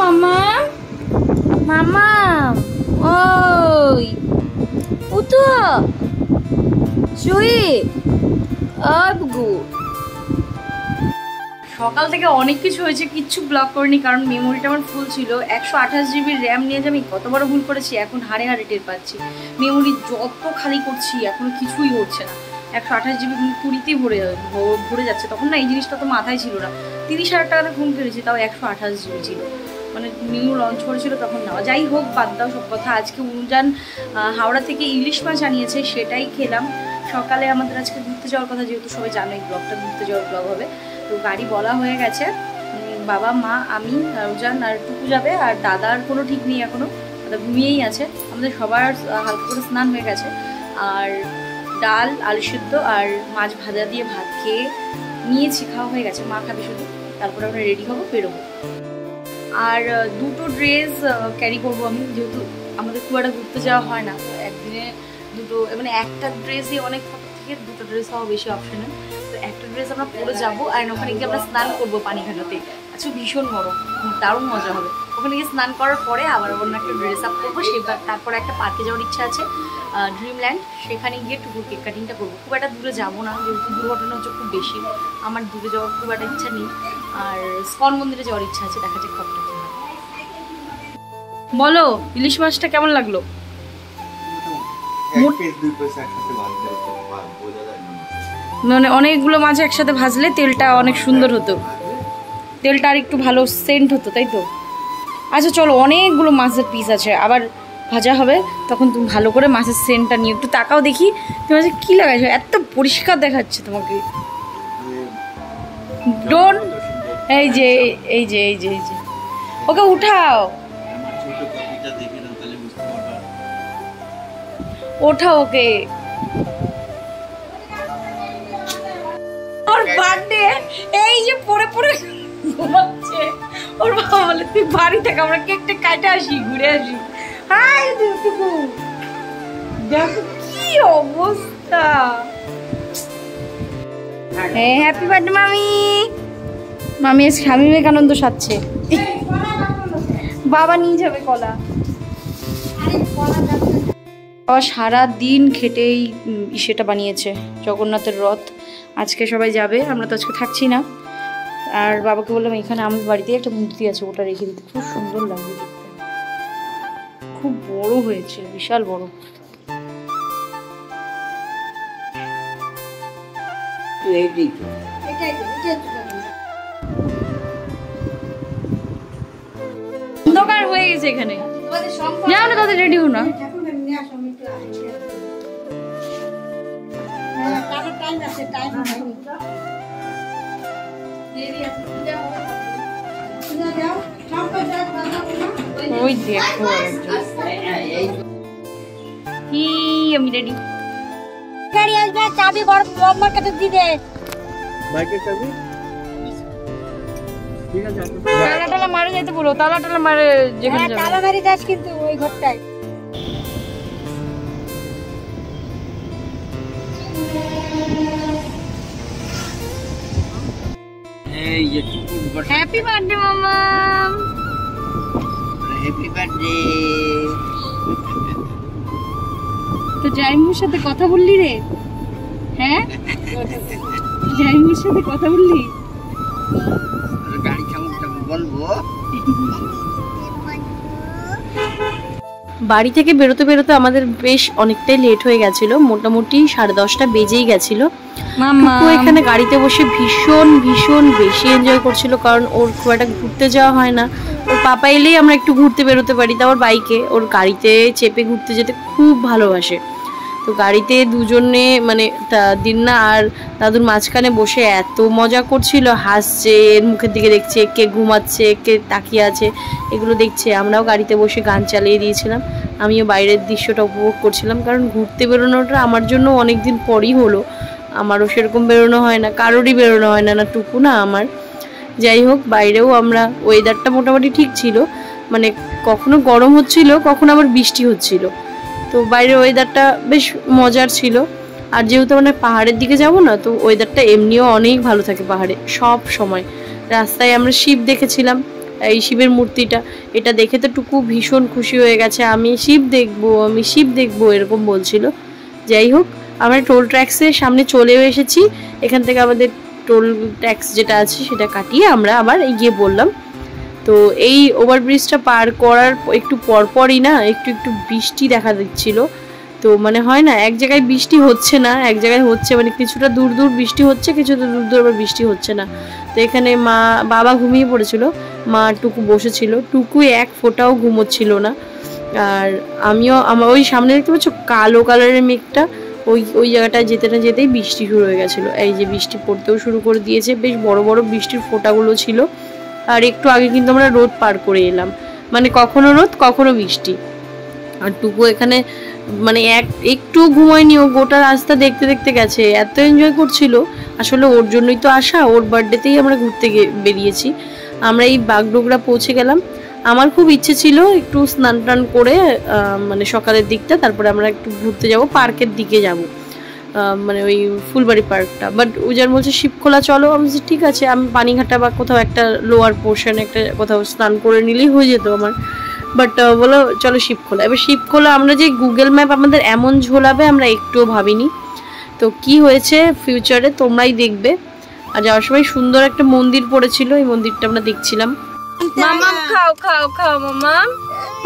মামা মামা ওই উঠো শুই আবগু। সকাল থেকে অনেক কিছু হয়েছে, কিচ্ছু ব্লগ করিনি কারণ মেমোরিটা আমার ফুল ছিল। 128 GB র্যাম নিয়ে যে আমি কত বড় ভুল করেছি এখন হাড়ে হাড়ে টের পাচ্ছি। মেমোরি যত খালি করছি এখন কিছুই হচ্ছে না। 128 GB 20তেই ভরে যাচ্ছে। তখন না এই জিনিসটা তো মাথায় ছিল না। 30,000 টাকা ফোন কিনেছি, তাও 128 GB ছিল, মানে নিউ লঞ্চ করেছিল তখন নেওয়া। যাই হোক, বাদ দাও সব কথা। আজকে উনজান হাওড়া থেকে ইলিশ মাছ আনিয়েছে, সেটাই খেলাম। সকালে আমাদের আজকে ঘুরতে যাওয়ার কথা, যেহেতু সবাই জানো এই ব্লগটা ঘুরতে যাওয়ার ব্লগ হবে। তো গাড়ি বলা হয়ে গেছে, বাবা মা আমি উজান আর টুকু যাবে। আর দাদার কোনো ঠিক নেই এখনও, দাদা ঘুমিয়েই আছে। আমাদের সবার হালকা করে স্নান হয়ে গেছে। আর ডাল আলু সিদ্ধ আর মাছ ভাজা দিয়ে ভাত খেয়ে নিয়েছি, খাওয়া হয়ে গেছে। মা খাবে শুধু, তারপরে আমরা রেডি হবো, বেরোবো। আর দুটো ড্রেস ক্যারি করবো আমি, যেহেতু আমাদের খুব একটা ঘুরতে যাওয়া হয় না। একদিনে দুটো, মানে একটা ড্রেসই অনেক থেকে দুটো ড্রেস হওয়া বেশি অপশনাল। তো একটা ড্রেস আমরা পরে যাবো, আর ওখানে গিয়ে আমরা স্নান করবো পানিঘাটাতে। আচ্ছা, ভীষণ গরম, দারুণ মজা হবে। ওখানে গিয়ে স্নান করার পরে আবার অন্য একটা ড্রেস আপ করবো। তারপরে একটা পার্কে যাওয়ার ইচ্ছা আছে, ড্রিমল্যান্ড। সেখানে গিয়ে টুকুর কেক কাটিংটা করবো। খুব একটা দূরে যাবো না, যেহেতু দুর্ঘটনা হচ্ছে খুব বেশি। আমার দূরে যাওয়ার খুব একটা ইচ্ছা নেই। আর স্কন মন্দিরে যাওয়ার ইচ্ছা আছে, দেখা যাক কতটা। বলো, ইলিশ মাছটা কেমন লাগলো? মানে অনেকগুলো মাছ একসাথে ভাজলে তেলটা অনেক সুন্দর হতো, তেলটা আর একটু ভালো সেন্ট হতো, তাই তো? আচ্ছা চলো, অনেকগুলো মাছের পিস আছে, আবার ভাজা হবে, তখন তুমি ভালো করে মাছের সেন্টটা নিয়ে একটু তাকাও দেখি তোমার কি লাগাইছো, এত পরিষ্কার দেখাচ্ছে তোমাকে। ডোন্ট, এই যে এই যে এই যে এই যে ওকে উঠাও, ওঠাও ওকে। ওর বার্থডে এই যে পরে পরে ঘুমাচ্ছে। ওর বাবা বলে তুই বাড়ি থেকে আমরা কেকটা কাটে আসি, ঘুরে আসি। হাই দুটুকু, দেখো কি অবস্থা। হ্যাঁ, হ্যাপি বার্থডে মামি। মামি স্বামী বিবেকানন্দ সাজছে। বাবা নিয়ে যাবে কলা। সারা দিন খেটেই সেটা বানিয়েছে, জগন্নাথের রথ। আজকে সবাই যাবে, আমরা তো আজকে থাকছি না। আর বাবাকে বললাম এখানে আমাদের বাড়িতে একটা মূর্তি আছে, ওটা রেখে দিতে, খুব সুন্দর লাগবে দেখতে। খুব বড় হয়েছে, বিশাল বড়। অন্ধকার হয়ে গেছে এখানে, যাও না তাদের রেডি হো না। ওই দেখো কি আমি রেডি। গাড়ি আসবে, চাবি বড় আমার কাছে দিয়ে দে। বাইকের চাবি ঠিক আছে, তালা টালা মারে যাইতে বলো, তালা টালা মারে যেখানে যাবে। তালা মারি যাস কিন্তু ওই ঘরটায়। হ্যাপি বার্থডে মামা। Happy birthday. তো জাইমুর সাথে কথা বললি রে? হ্যাঁ, জাইমুর সাথে কথা বললি? গাড়ি চালাতে বলবো। বাড়ি থেকে বেরোতে বেরোতে আমাদের বেশ অনেকটাই লেট হয়ে গেছিল, মোটামুটি 10:30টা বেজেই গেছিল। টুকু এখানে গাড়িতে বসে ভীষণ ভীষণ বেশি এনজয় করছিল, কারণ ওর খুব একটা ঘুরতে যাওয়া হয় না। ওর পাপা এলেই আমরা একটু ঘুরতে বেরোতে পারি, তারপর বাইকে। ওর গাড়িতে চেপে ঘুরতে যেতে খুব ভালোবাসে। তো গাড়িতে দুজনে, মানে দিন্না আর দাদুর মাঝখানে বসে এত মজা করছিল, হাসছে, এর মুখের দিকে দেখছে, কে ঘুমাচ্ছে, কে তাকিয়ে আছে, এগুলো দেখছে। আমরাও গাড়িতে বসে গান চালিয়ে দিয়েছিলাম, আমিও বাইরের দৃশ্যটা উপভোগ করছিলাম। কারণ ঘুরতে বেরোনোটা আমার জন্য অনেক দিন পরই হলো, আমারও সেরকম বেরোনো হয় না, কারোরই বেরোনো হয় না, না টুকু না আমার। যাই হোক, বাইরেও আমরা, ওয়েদারটা মোটামুটি ঠিক ছিল, মানে কখনো গরম হচ্ছিল, কখনো আবার বৃষ্টি হচ্ছিল। তো বাইরের ওয়েদারটা বেশ মজার ছিল। আর যেহেতু মানে পাহাড়ের দিকে যাব না, তো ওয়েদারটা এমনিও অনেক ভালো থাকে পাহাড়ে সব সময়। রাস্তায় আমরা শিপ দেখেছিলাম, এই শিবের মূর্তিটা, এটা দেখে তো টুকু ভীষণ খুশি হয়ে গেছে, আমি শিব দেখবো এরকম বলছিল। যাই হোক, আমরা টোল ট্যাক্সের সামনে চলেও এসেছি। এখান থেকে আমাদের টোল ট্যাক্স যেটা আছে সেটা কাটিয়ে আমরা আবার এগিয়ে বললাম। তো এই ওভারব্রিজটা পার করার একটু পরপরই না একটু বৃষ্টি দেখা দিচ্ছিল। তো মানে হয় না, এক জায়গায় বৃষ্টি হচ্ছে না, এক জায়গায় হচ্ছে, মানে কিছুটা দূর দূর বৃষ্টি হচ্ছে, কিছুটা দূর দূর আবার বৃষ্টি হচ্ছে না। তো এখানে বাবা ঘুমিয়ে পড়েছিল, মা টুকু বসেছিল, টুকু এক ফোঁটাও ঘুমোচ্ছিল না। আর আমার ওই সামনে দেখতে পাচ্ছ কালো কালারের মেঘটা, ওই জায়গাটায় যেতে না যেতেই বৃষ্টি শুরু হয়ে গেছিলো। এই যে বৃষ্টি পড়তেও শুরু করে দিয়েছে, বেশ বড় বড় বৃষ্টির ফোঁটাগুলো ছিল। আর একটু আগে কিন্তু আমরা রোদ পার করে এলাম, মানে কখনো রোদ কখনো বৃষ্টি। আর টুকু এখানে মানে একটু ঘুমায়নি, ও গোটা রাস্তা দেখতে দেখতে গেছে, এত এনজয় করছিল। আসলে ওর জন্যই তো আসা, ওর বার্থডেতেই আমরা ঘুরতে বেরিয়েছি। আমরা এই বাগডোগরা পৌঁছে গেলাম। আমার খুব ইচ্ছে ছিল একটু স্নান টান করে মানে সকালের দিকটা, তারপরে আমরা একটু ঘুরতে যাব, পার্কের দিকে যাব, মানে ওই ফুলবাড়ি পার্কটা। বাট উজান বলছে শিবখোলা চলো। আমি বলছি ঠিক আছে, আমি পানিঘাটা বা কোথাও একটা লোয়ার পোর্শন একটা কোথাও স্নান করে নিলেই হয়ে যেত আমার। বাট বলো চলো শিবখোলা। এবার শিবখোলা আমরা যে গুগল ম্যাপ আমাদের এমন ঝোলাবে আমরা একটুও ভাবিনি। তো কি হয়েছে ফিউচারে তোমরাই দেখবে। আর যাওয়ার সময় সুন্দর একটা মন্দির পড়েছিল, এই মন্দিরটা আমরা দেখছিলাম। মামাম খাও খাও খাও মামাম,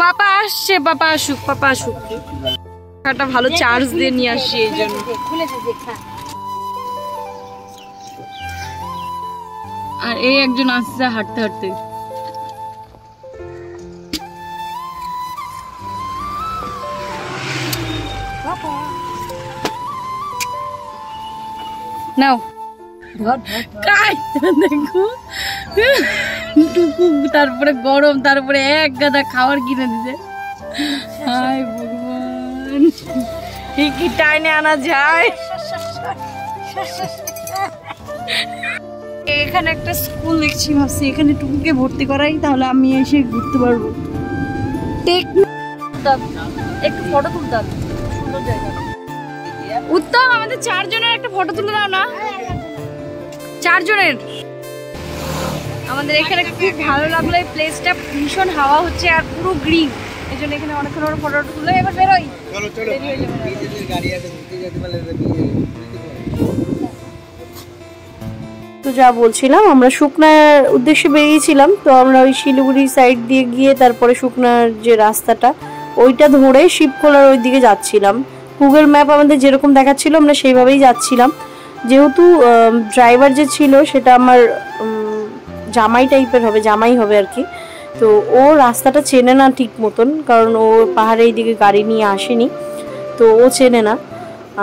পাপা আসছে, পাপা আসুক, পাপা আসুক। একটা ভালো চার্জ দিয়ে নিয়ে আসি এই জন্য। আর এই একজন আসছে হাঁটতে হাঁটতে। নাও দেখো টুকু, তারপরে গরম, তারপরে এক গাদা খাবার কিনে দিতে। হায় ভগবান, কি টাইনে আনা যায়। এখানে একটা স্কুল দেখছি, ভাবছি এখানে টুকুকে ভর্তি করাই, তাহলে আমি এসে ঘুরতে পারবো। একটু ফটো তুলতাম, সুন্দর জায়গা। উত্তম, আমাদের 4 জনের একটা ফটো তুলে দাও না, 4 জনের। আমাদের এখানে খুব ভালো লাগলো এই প্লেসটা, ভীষণ হাওয়া হচ্ছে আর পুরো গ্রিন, এই জন্য এখানে অনেকক্ষণ ওরা ফটো তুলে। এবার বেরোই, তো যা বলছিলাম, আমরা শুকনার উদ্দেশ্যে বেরিয়েছিলাম। তো আমরা ওই শিলিগুড়ি সাইড দিয়ে গিয়ে তারপরে শুকনার যে রাস্তাটা ওইটা ধরে শিবখোলার ওই দিকে যাচ্ছিলাম। গুগল ম্যাপ আমাদের যেরকম দেখাচ্ছিল আমরা সেইভাবেই যাচ্ছিলাম। যেহেতু ড্রাইভার যে ছিল সেটা আমার জামাই টাইপের হবে, জামাই হবে আর কি। তো ও রাস্তাটা চেনে না ঠিক মতন, কারণ ও পাহাড়ে এই দিকে গাড়ি নিয়ে আসেনি, তো ও চেনে না।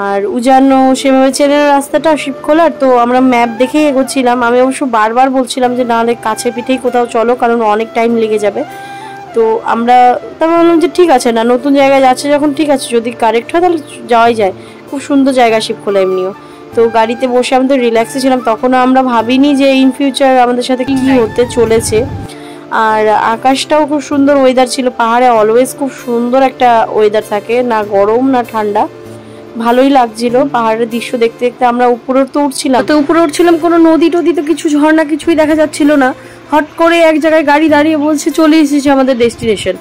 আর উজানও সেভাবে চেনে না রাস্তাটা শিবখোলার। তো আমরা ম্যাপ দেখেই এগোচ্ছিলাম। আমি অবশ্য বারবার বলছিলাম যে নাহলে কাছে পিঠেই কোথাও চলো, কারণ অনেক টাইম লেগে যাবে। তো আমরা তারপর বললাম যে ঠিক আছে, না নতুন জায়গায় যাচ্ছে যখন ঠিক আছে, যদি কারেক্ট হয় তাহলে যাওয়াই যায়। খুব সুন্দর জায়গা শিবখোলা এমনিও। তো গাড়িতে বসে আমাদের রিল্যাক্সে ছিলাম, তখনও আমরা ভাবিনি যে ইন ফিউচার আমাদের সাথে কি হতে চলেছে। আর আকাশটাও খুব সুন্দর, ওয়েদার ছিল। পাহাড়ে অলওয়েজ খুব সুন্দর একটা ওয়েদার থাকে, না গরম না ঠান্ডা, ভালোই লাগছিল। পাহাড়ের দৃশ্য দেখতে দেখতে আমরা উপরে তো উঠছিলাম, কোনো নদী টদি তো কিছু ঝর্ণা কিছুই দেখা যাচ্ছিল না। হট করে এক জায়গায় গাড়ি দাঁড়িয়ে বলছে চলে এসেছে আমাদের ডেস্টিনেশন।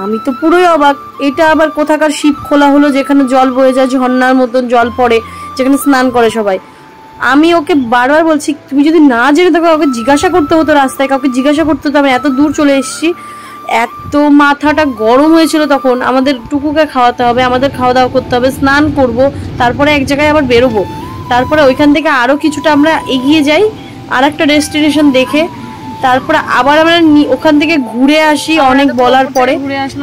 আমি তো পুরোই অবাক, এটা আবার কোথাকার শিবখোলা হলো যেখানে জল বয়ে যায়, ঝর্ণার মতন জল পড়ে, যেখানে স্নান করে সবাই। আমি ওকে বারবার বলছি তুমি যদি না জেনে থাকো ওকে জিজ্ঞাসা করতে হতো, রাস্তায় কাউকে জিজ্ঞাসা করতে হতো, আমি এত দূর চলে এসেছি। এত মাথাটা গরম হয়েছিল তখন। আমাদের টুকুকে খাওয়াতে হবে, আমাদের খাওয়া দাওয়া করতে হবে, স্নান করব, তারপরে এক জায়গায় আবার বেরোবো। তারপরে ওইখান থেকে আরও কিছুটা আমরা এগিয়ে যাই আর একটা ডেস্টিনেশন দেখে, তারপরে আবার আমরা ওখান থেকে ঘুরে আসি অনেক বলার পরে।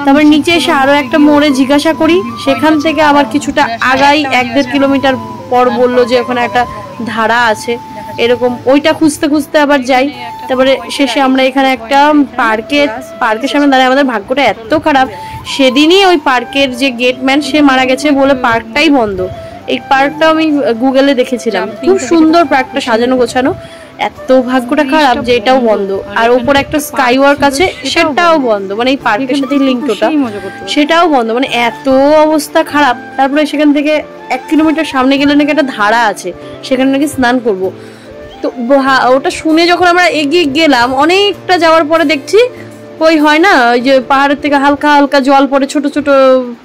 তারপরে নিচে এসে আরও একটা মোড়ে জিজ্ঞাসা করি, সেখান থেকে আবার কিছুটা আগাই 1-1.5 কিলোমিটার পর বললো যে ওখানে একটা ধারা আছে এরকম, ওইটা খুঁজতে খুঁজতে আবার যাই। তারপরে শেষে আমরা এখানে একটা পার্কের সামনে দাঁড়াই। আমাদের ভাগ্যটা এত খারাপ, সেদিনই ওই পার্কের যে গেটম্যান সে মারা গেছে বলে পার্কটাই বন্ধ। এই পার্কটাও আমি গুগলে দেখেছিলাম, খুব সুন্দর পার্কটা, সাজানো গোছানো। এত ভাগ্যটা খারাপ যে এটাও বন্ধ। আর ওপর একটা স্কাই ওয়ার্ক আছে, সেটাও বন্ধ, মানে এই পার্কের সাথে লিঙ্কটা সেটাও বন্ধ, মানে এত অবস্থা খারাপ। তারপরে সেখান থেকে 1 কিলোমিটার সামনে গেলে নাকি একটা ধারা আছে, সেখানে নাকি স্নান করব। তো ওটা শুনে যখন আমরা এগিয়ে গেলাম, অনেকটা যাওয়ার পরে দেখছি ওই হয় না, ওই যে পাহাড়ের থেকে হালকা হালকা জল পড়ে, ছোট ছোট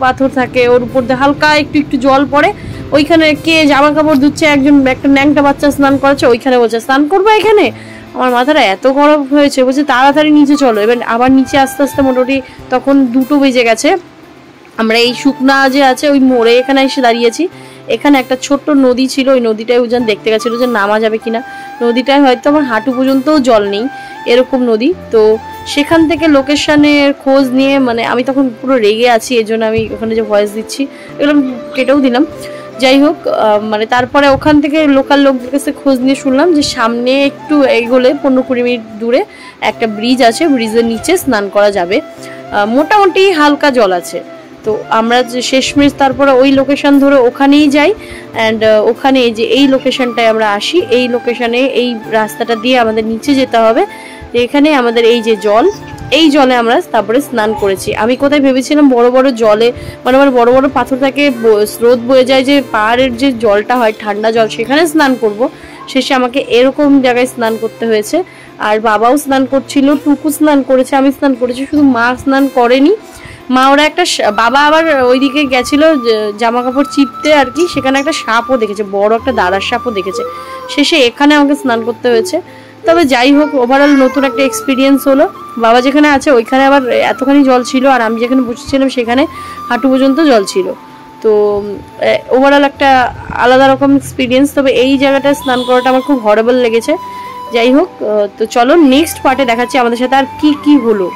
পাথর থাকে, ওর উপর দিয়ে হালকা একটু একটু জল পড়ে, ওইখানে কে জামা কাপড় ধুচ্ছে, একটা ন্যাংটা বাচ্চা স্নান করাচ্ছে, ওইখানে বলছে স্নান করবো এখানে। আমার মাথাটা এত গরম হয়েছে, বলছে তাড়াতাড়ি নিচে চলো। এবার আবার নিচে আস্তে আস্তে মোটামুটি তখন 2টো বেজে গেছে। আমরা এই শুকনা যে আছে ওই মোড়ে এখানে এসে দাঁড়িয়েছি। এখানে একটা ছোট্ট নদী ছিল, ওই নদীটায় উজান দেখতে গেছিলো যে নামা যাবে কিনা। নদীটায় হয়তো আমার হাঁটু পর্যন্তও জল নেই, এরকম নদী। তো সেখান থেকে লোকেশনের খোঁজ নিয়ে, মানে আমি তখন পুরো রেগে আছি, এই জন্য আমি ওখানে যে ভয়েস দিচ্ছি এগুলো কেটেও দিলাম। যাই হোক, মানে তারপরে ওখান থেকে লোকাল লোকদের কাছে খোঁজ নিয়ে শুনলাম যে সামনে একটু এগোলে 15-20 মিনিট দূরে একটা ব্রিজ আছে, ব্রিজের নিচে স্নান করা যাবে, মোটামুটি হালকা জল আছে। তো আমরা যে শেষমেশ তারপরে ওই লোকেশন ধরে ওখানেই যাই, অ্যান্ড ওখানে যে এই লোকেশনটায় আমরা আসি, এই লোকেশনে এই রাস্তাটা দিয়ে আমাদের নিচে যেতে হবে। এখানে আমাদের এই যে জল, এই জলে আমরা তারপরে স্নান করেছি। আমি কোথায় ভেবেছিলাম বড় বড় জলে, মানে আমার বড় বড় পাথর থাকে, স্রোত বয়ে যায়, যে পাহাড়ের যে জলটা হয় ঠান্ডা জল, সেখানে স্নান করব। শেষে আমাকে এরকম জায়গায় স্নান করতে হয়েছে। আর বাবাও স্নান করছিল, টুকু স্নান করেছে, আমি স্নান করেছি, শুধু মা স্নান করেনি। মা ওরা একটা বাবা আবার ওইদিকে গেছিল জামা কাপড় চিপতে আর কি, সেখানে একটা সাপও দেখেছে, বড় একটা দাঁড়ার সাপও দেখেছে। শেষে এখানে আমাকে স্নান করতে হয়েছে। তবে যাই হোক, ওভারঅল নতুন একটা এক্সপিরিয়েন্স হলো। বাবা যেখানে আছে ওইখানে আবার এতখানি জল ছিল, আর আমি যেখানে বসেছিলাম সেখানে হাঁটু পর্যন্ত জল ছিল। তো ওভারঅল একটা আলাদা রকম এক্সপিরিয়েন্স। তবে এই জায়গাটা স্নান করাটা আমার খুব হরেবল লেগেছে। যাই হোক, তো চলো নেক্সট পার্টে দেখাচ্ছি আমাদের সাথে আর কি কি হলো।